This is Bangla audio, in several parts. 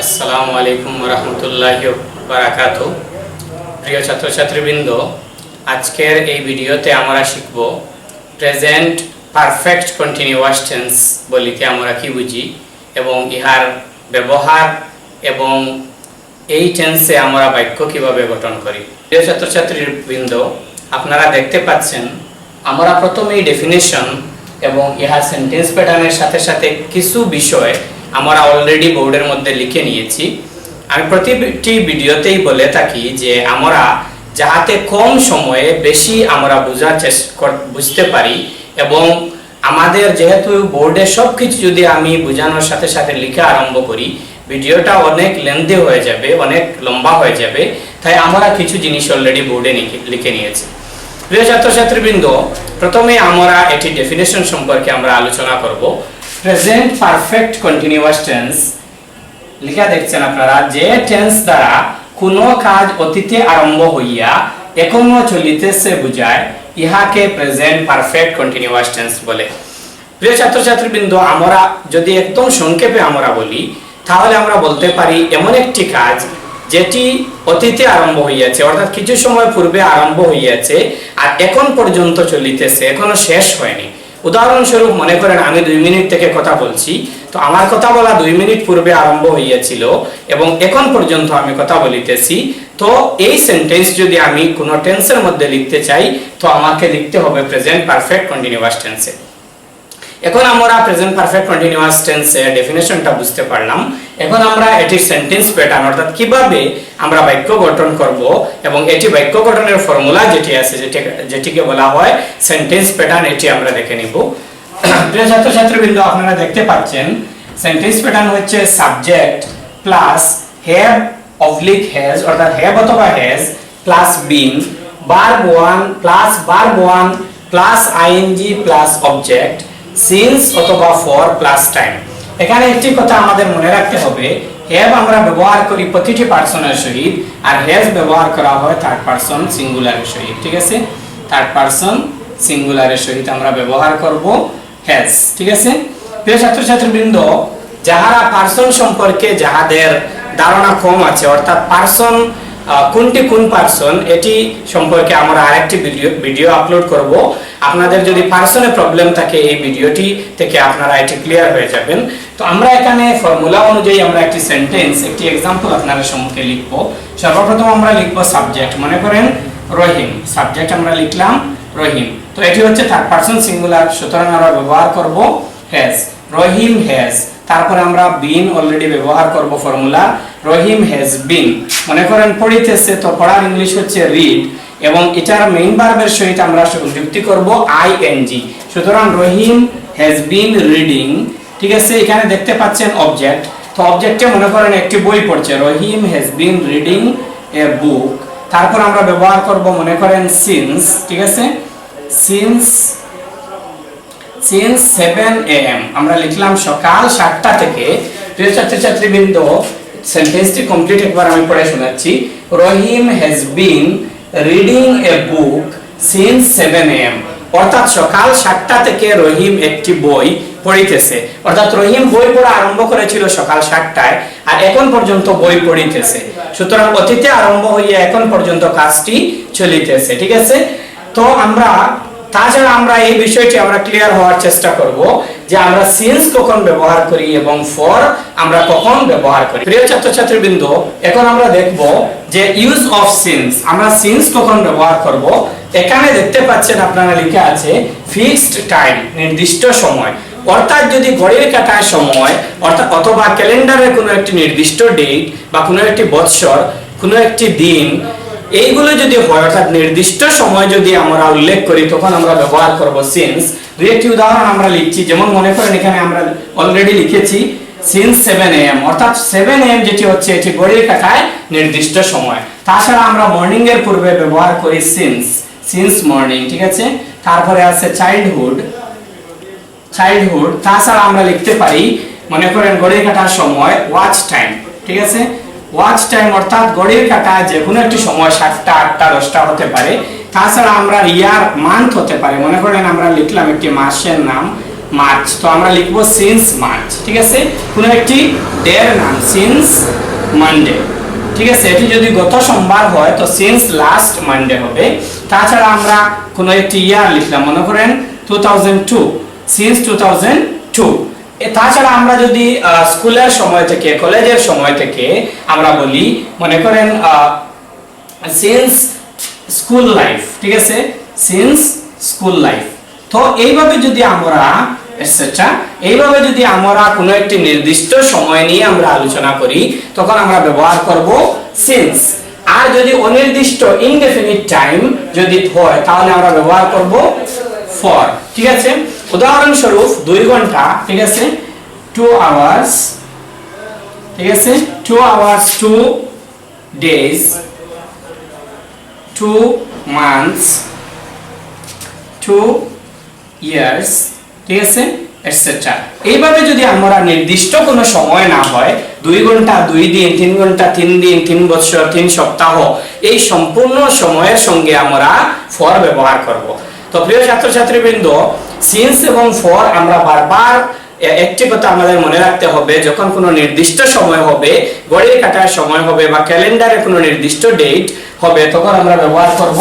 আসসালামু আলাইকুম রহমতুল্লাহি বারাকাতু। প্রিয় ছাত্রছাত্রীবৃন্দ, আজকের এই ভিডিওতে আমরা শিখব প্রেজেন্ট পারফেক্ট কন্টিনিউয়াস টেন্স বলিতে আমরা কি বুঝি এবং ইহার ব্যবহার এবং এই টেন্সে আমরা বাক্য কিভাবে গঠন করি। প্রিয় ছাত্রছাত্রীবৃন্দ, আপনারা দেখতে পাচ্ছেন আমরা প্রথমেই ডেফিনেশন এবং ইহার সেন্টেন্স প্যাটার্নের সাথে সাথে কিছু বিষয় আমরা অলরেডি বোর্ডের মধ্যে লিখে নিয়েছি। আমি প্রতিটি ভিডিওতেই বলে থাকি যে আমরা যাহাতে কম সময়ে বেশি আমরা বুঝতে পারি এবং আমাদের যেহেতু বোর্ডে সব কিছু যদি আমি বোঝানোর সাথে সাথে লিখে আরম্ভ করি, ভিডিওটা অনেক লেন্থি হয়ে যাবে, অনেক লম্বা হয়ে যাবে। তাই আমরা কিছু জিনিস অলরেডি বোর্ডে লিখে নিয়েছি। প্রিয় ছাত্রছাত্রীবৃন্দ, প্রথমে আমরা এটি ডেফিনেশন সম্পর্কে আমরা আলোচনা করব। প্রেজেন্ট পারফেক্ট কন্টিনিউয়াস টেন্স লেখা দেখছেন আপনারা, যে টেন্স দ্বারা কোনো কাজ অতীতে আরম্ভ হইয়া এখনো চলিতেছে বুঝায়, ইহাকে প্রেজেন্ট পারফেক্ট কন্টিনিউয়াস টেন্স বলে। প্রিয় ছাত্রছাত্রীবৃন্দ, আমরা যদি একদম সংক্ষেপে আমরা বলি, তাহলে আমরা বলতে পারি এমন একটি কাজ যেটি অতীতে আরম্ভ হইয়াছে, অর্থাৎ কিছু সময় পূর্বে আরম্ভ হইয়াছে আর এখন পর্যন্ত চলিতেছে, এখনো শেষ হয়নি। উদাহরণস্বরূপ মনে করেন আমি 2 মিনিট থেকে কথা বলছি, তো আমার কথা বলা 2 মিনিট পূর্বে আরম্ভ হইয়াছিল এবং এখন পর্যন্ত আমি কথা বলিতেছি। তো এই সেন্টেন্স যদি আমি কোনো টেন্সের মধ্যে লিখতে চাই, তো আমাকে লিখতে হবে প্রেজেন্ট পারফেক্ট কন্টিনিউয়াস টেন্সে। এখন আমরা প্রেজেন্ট পারফেক্ট কন্টিনিউয়াস টেন্সের ডেফিনেশনটা বুঝতে পারলাম। এখন আমরা এটির সেন্টেন্স প্যাটার্ন, অর্থাৎ কিভাবে আমরা বাক্য গঠন করব এবং এটি বাক্য গঠনের ফর্মুলা যেটি আছে, যেটিকে বলা হয় সেন্টেন্স প্যাটার্ন, এটি আমরা দেখে নিব। প্রিয় ছাত্রছাত্রীবৃন্দ, আপনারা দেখতে পাচ্ছেন সেন্টেন্স প্যাটার্ন হচ্ছে subject plus have oblique has, অর্থাৎ হ্যাভ অথবা has plus been, verb 1 plus verb 1 plus ING plus object, since অথবা ফর প্লাস টাইম। এখানে একটি কথা আমাদের মনে রাখতে হবে, হ্যাভ আমরা ব্যবহার করি প্রতিটি পার্সনের সহিত আর হ্যাজ ব্যবহার করা হয় থার্ড পার্সন সিঙ্গুলারের সহিত। ঠিক আছে, থার্ড পার্সন সিঙ্গুলারের সহিত আমরা ব্যবহার করব হ্যাজ। ঠিক আছে। প্রিয় ছাত্রছাত্রীবৃন্দ, যাহারা পার্সন সম্পর্কে যাহাদের ধারণা কম আছে, অর্থাৎ পার্সন কোনটি কোন পার্সন, এটি সম্পর্কে আমরা আরেকটি ভিডিও আপলোড করব। আপনাদের যদি পার্সনে প্রবলেম থাকে, এই ভিডিওটি থেকে আপনারা এটি ক্লিয়ার হয়ে যাবেন। তো আমরা এখানে ফর্মুলা অনুযায়ী আমরা একটি সেন্টেন্স, একটি এক্সাম্পল আপনাদের সম্মুখে লিখব। সর্বপ্রথম আমরা লিখব সাবজেক্ট, মনে করেন রহিম, সাবজেক্ট আমরা লিখলাম রহিম। তো এটি হচ্ছে থার্ড পার্সন সিঙ্গুলার, সুতরাং আমরা ব্যবহার করব হ্যাজ, রহিম হ্যাজ। তারপরে আমরা বিন অলরেডি ব্যবহার করব ফর্মুলা, রহিম হ্যাজ বিন। মনে করেন পড়িতেছে, তো পড়ার ইংলিশ হচ্ছে রিড এবং এটার মেইন ভার্বের সহিত আমরা যুক্তি করব আইএনজি, সুতরাং রহিম হ্যাজ বিন রিডিং। ঠিক আছে। এখানে দেখতে পাচ্ছেন অবজেক্ট, তো অবজেক্টে মনে করেন একটি বই পড়ছে, রহিম হ্যাজ বিন রিডিং এ বুক। তারপর আমরা ব্যবহার করব মনে করেন সিন্স। ঠিক আছে, সিন্স 7 AM আমরা লিখলাম সকাল 7টা থেকে। প্রিয় ছাত্রছাত্রীবৃন্দ, সেন্টেন্সটি কমপ্লিট একবার আমি পড়ে শোনাচ্ছি। Rahim has been reading a book since 7 AM, অর্থাৎ সকাল 7টা থেকে রহিম একটি বই পড়িতেছে, অর্থাৎ রহিম বই পড়া আরম্ভ করেছিল সকাল 7টায় আর এখন পর্যন্ত বই পড়িতেছে, সুতরাং অতীতে আরম্ভ হইয়া এখন পর্যন্ত কাজটি চলিতেছে। ঠিক আছে। তো আমরা তাছাড়া আমরা এই বিষয়টি আমরা ক্লিয়ার হওয়ার চেষ্টা করব যে আমরা সিন্স কখন ব্যবহার করি এবং ফর আমরা কখন ব্যবহার করি। প্রিয় ছাত্রছাত্রীবৃন্দ, এখন আমরা দেখব যে ইউজ অফ সিন্স, আমরা সিন্স কখন ব্যবহার করব। এখানে দেখতে পাচ্ছেন আপনারা লিখে আছে ফিক্সড টাইম, নির্দিষ্ট সময়, অর্থাৎ যদি ঘড়ির কাঁটার সময় অর্থাৎ অথবা ক্যালেন্ডারের কোনো একটি নির্দিষ্ট ডেট বা কোনো একটি বৎসর, কোনো একটি দিন, এইগুলো যদি হয় অর্থাৎ নির্দিষ্ট সময় যদি আমরা উল্লেখ করি, তখন আমরা ব্যবহার করব সিন্স। দুই একটি উদাহরণ আমরা লিখছি, যেমন মনে করেন এখানে আমরা অলরেডি লিখেছি সিন্স 7 AM, অর্থাৎ 7 AM যেটি হচ্ছে এটি ঘড়ির কাঁটায় নির্দিষ্ট সময়। তাছাড়া আমরা মর্নিং এর পূর্বে ব্যবহার করি সিন্স মর্নিং। ঠিক আছে। তারপরে আছে চাইল্ডহুড। তাছাড়া আমরা লিখতে পারি মনে করেন ঘড়ির কাঁটার সময় ওয়াচ টাইম। ঠিক আছে, ওয়াচ টাইম অর্থাৎ ঘড়ির কাঁটা যে কোনো একটি সময় 7টা 8টা 10টা হতে পারে। তাছাড়া আমরা ইয়ার মান্থ হতে পারে, মনে করেন আমরা লিখলাম একটি মাসের নাম মার্চ, তো আমরা লিখবো সিন্স মার্চ। ঠিক আছে, কোনো একটি ডের নাম সিন্স মানডে। ঠিক আছে, এটি যদি গত সোমবার হয় তো সিন্স লাস্ট মানডে হবে। তাছাড়া আমরা কোনো একটি ইয়ার লিখলাম, মনে করেন 2002, সিন্স 2002। তাছাড়া আমরা যদি স্কুলের সময় থেকে, কলেজের সময় থেকে আমরা বলি, মনে করেন সিন্স স্কুল লাইফ। ঠিক আছে, সিন্স স্কুল লাইফ। তো এইভাবে যদি আমরা এটসেট্রা, এইভাবে যদি আমরা কোনো একটি নির্দিষ্ট সময় নিয়ে আমরা আলোচনা করি তখন আমরা ব্যবহার করব সিন্স। আর যদি অনির্দিষ্ট ইনডেফিনিট টাইম যদি হয় তাহলে আমরা ব্যবহার করব ফর। ঠিক আছে, উদাহরণস্বরূপ 2 ঘন্টা, ঠিক আছে, 2 আওয়ার্স, ঠিক আছে, 2 আওয়ার্স, 2 ডেজ, 2 মান্থস, 2 ইয়ার্স। ঠিক আছে, এটসেট্রা। এইভাবে যদি আমরা নির্দিষ্ট কোনো সময় না হয়, 2 ঘন্টা, 2 দিন, 3 ঘন্টা, 3 দিন, 3 বছর, 3 সপ্তাহ, এই সম্পূর্ণ সময়ের সঙ্গে আমরা ফর ব্যবহার করব। তো প্রিয় ছাত্রছাত্রীবৃন্দ, সিন্স এবং ফর আমরা বারবার একটি কথা আমাদের মনে রাখতে হবে, যখন কোনো নির্দিষ্ট সময় হবে, ঘড়ির কাঁটার সময় হবে বা ক্যালেন্ডারে কোনো নির্দিষ্ট ডেট হবে, তখন আমরা ব্যবহার করব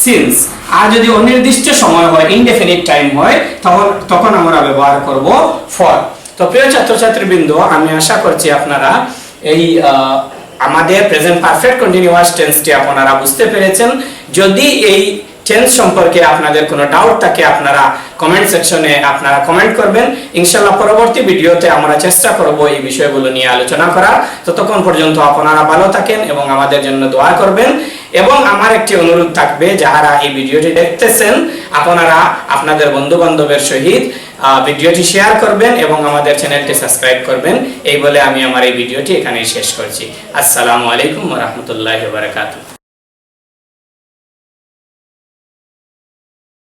সিন্স। আর যদি অনির্দিষ্ট সময় হয়, ইনডেফিনিট টাইম হয়, তখন আমরা ব্যবহার করব ফর। তো প্রিয় ছাত্রছাত্রীবৃন্দ, আমি আশা করছি আপনারা এই আমাদের প্রেজেন্ট পারফেক্ট কন্টিনিউয়াস টেন্সটি আপনারা বুঝতে পেরেছেন। যদি এই টেন্স সম্পর্কে আপনাদের কোনো ডাউট থাকে আপনারা কমেন্ট সেকশনে আপনারা কমেন্ট করবেন। ইনশাআল্লাহ পরবর্তী ভিডিওতে আমরা চেষ্টা করব এই বিষয়গুলো নিয়ে আলোচনা করার। ততক্ষণ পর্যন্ত আপনারা ভালো থাকেন এবং আমাদের জন্য দোয়া করবেন। এবং আমার একটি অনুরোধ থাকবে, যারা এই ভিডিওটি দেখতেছেন আপনারা আপনাদের বন্ধু বান্ধবের সহিত ভিডিওটি শেয়ার করবেন এবং আমাদের চ্যানেলটি সাবস্ক্রাইব করবেন। এই বলে আমি আমার এই ভিডিওটি এখানেই শেষ করছি। আসসালামু আলাইকুম ওয়া রাহমাতুল্লাহি ওয়া বারাকাতুহু।